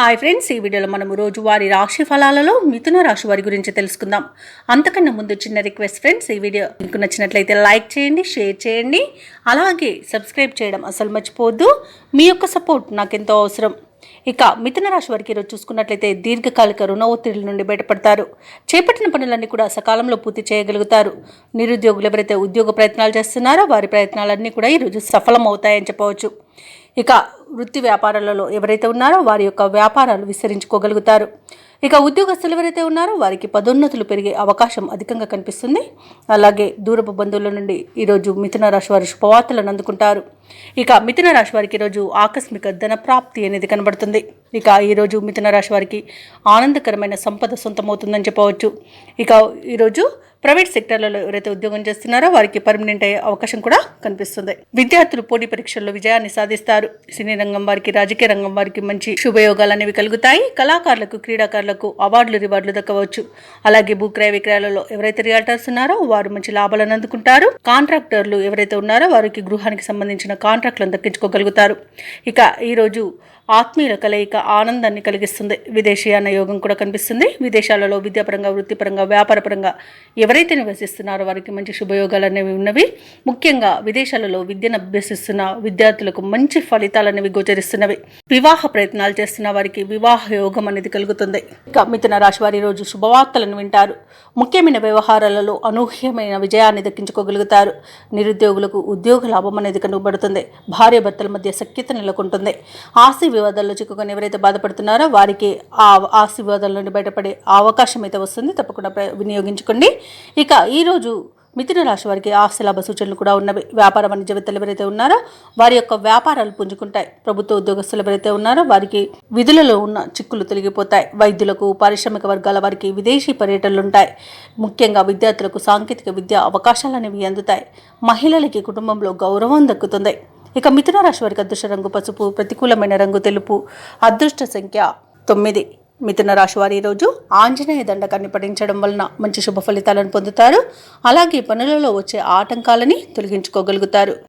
Hi friends, ఈ వీడియోలో మనము రోజువారీ రాశి ఫలాలలో మిథున రాశి వారి గురించి తెలుసుకుందాం. అంతకన్నా ముందు చిన్న రిక్వెస్ట్ ఫ్రెండ్స్, ఈ వీడియో మీకు నచ్చినట్లయితే లైక్ చేయండి, షేర్ చేయండి, అలాగే సబ్స్క్రైబ్ చేయడం అసలు మర్చిపోవద్దు. మీ యొక్క సపోర్ట్ నాకెంతో అవసరం. ఇక మిథున రాశి వారికి ఈరోజు చూసుకున్నట్లయితే దీర్ఘకాలిక రుణ ఒత్తిడి నుండి బయటపడతారు. చేపట్టిన పనులన్నీ కూడా సకాలంలో పూర్తి చేయగలుగుతారు. నిరుద్యోగులు ఎవరైతే ఉద్యోగ ప్రయత్నాలు చేస్తున్నారో వారి ప్రయత్నాలన్నీ కూడా ఈరోజు సఫలం అవుతాయని చెప్పవచ్చు. ఇక వృత్తి వ్యాపారాలలో ఎవరైతే ఉన్నారో వారి యొక్క వ్యాపారాలు విస్తరించుకోగలుగుతారు. ఇక ఉద్యోగస్తులు ఎవరైతే ఉన్నారో వారికి పదోన్నతులు పెరిగే అవకాశం అధికంగా కనిపిస్తుంది. అలాగే దూరపు బంధువుల నుండి ఈరోజు మిథున రాశి వారు శుభవార్తలను అందుకుంటారు. ఇక మిథున రాశి వారికి ఈరోజు ఆకస్మిక ధన ప్రాప్తి అనేది కనబడుతుంది. ఇక ఈరోజు మిథున రాశి వారికి ఆనందకరమైన సంపద సొంతమవుతుందని చెప్పవచ్చు. ఇక ఈరోజు ప్రైవేట్ సెక్టర్లలో ఎవరైతే ఉద్యోగం చేస్తున్నారో వారికి పర్మనెంట్ అయ్యే అవకాశం కూడా కనిపిస్తుంది. విద్యార్థులు పోటీ పరీక్షల్లో విజయాన్ని సాధిస్తారు. సినీ రంగం వారికి, రాజకీయ రంగం వారికి మంచి శుభయోగాలు అనేవి కలుగుతాయి. కళాకారులకు, క్రీడాకారులకు అవార్డులు, రివార్డులు దక్కవచ్చు. అలాగే భూక్రయ విక్రయాలలో ఎవరైతే రియాల్టర్స్ ఉన్నారో వారు మంచి లాభాలను అందుకుంటారు. కాంట్రాక్టర్లు ఎవరైతే ఉన్నారో వారికి గృహానికి సంబంధించిన కాంట్రాక్టులను దక్కించుకోగలుగుతారు. ఇక ఈరోజు ఆత్మీయుల కలయిక ఆనందాన్ని కలిగిస్తుంది. విదేశీయాన యోగం కూడా కనిపిస్తుంది. విదేశాలలో విద్యాపరంగా, వృత్తిపరంగా, వ్యాపారపరంగా ఎవరైతే నివసిస్తున్నారో వారికి మంచి శుభయోగాలు అనేవి ఉన్నవి. ముఖ్యంగా విదేశాలలో విద్యను అభ్యసిస్తున్న విద్యార్థులకు మంచి ఫలితాలు అనేవి గోచరిస్తున్నవి. వివాహ ప్రయత్నాలు చేస్తున్న వారికి వివాహ యోగం అనేది కలుగుతుంది. ఇక మిథున రాశి వారి రోజు శుభవార్తలను వింటారు. ముఖ్యమైన వ్యవహారాలలో అనూహ్యమైన విజయాన్ని దక్కించుకోగలుగుతారు. నిరుద్యోగులకు ఉద్యోగ లాభం అనేది కనుగొబడుతుంది. భార్యాభర్తల మధ్య సఖ్యత నెలకొంటుంది. ఆస్తి వివాదాల్లో చిక్కుకొని ఎవరైతే బాధపడుతున్నారో వారికి ఆ ఆస్తి వివాదాల నుండి బయటపడే అవకాశం అయితే వస్తుంది. తప్పకుండా వినియోగించుకోండి. ఇక ఈరోజు మిథున రాశి వారికి ఆస్తి లాభ సూచనలు కూడా ఉన్నవి. వ్యాపార వాణిజ్యవేత్తలు ఎవరైతే ఉన్నారో వారి యొక్క వ్యాపారాలు పుంజుకుంటాయి. ప్రభుత్వ ఉద్యోగస్తులు ఎవరైతే ఉన్నారో వారికి విధులలో ఉన్న చిక్కులు తొలగిపోతాయి. వైద్యులకు, పారిశ్రామిక వర్గాల వారికి విదేశీ పర్యటనలు ఉంటాయి. ముఖ్యంగా విద్యార్థులకు సాంకేతిక విద్యా అవకాశాలు అనేవి అందుతాయి. మహిళలకి కుటుంబంలో గౌరవం దక్కుతుంది. ఇక మిథున రాశి వారికి అదృష్ట రంగు పసుపు, ప్రతికూలమైన రంగు తెలుపు, అదృష్ట సంఖ్య 9. మిథున రాశి వారి ఈరోజు ఆంజనేయ దండకాన్ని పఠించడం వలన మంచి శుభ ఫలితాలను పొందుతారు. అలాగే పనులలో వచ్చే ఆటంకాలని తొలగించుకోగలుగుతారు.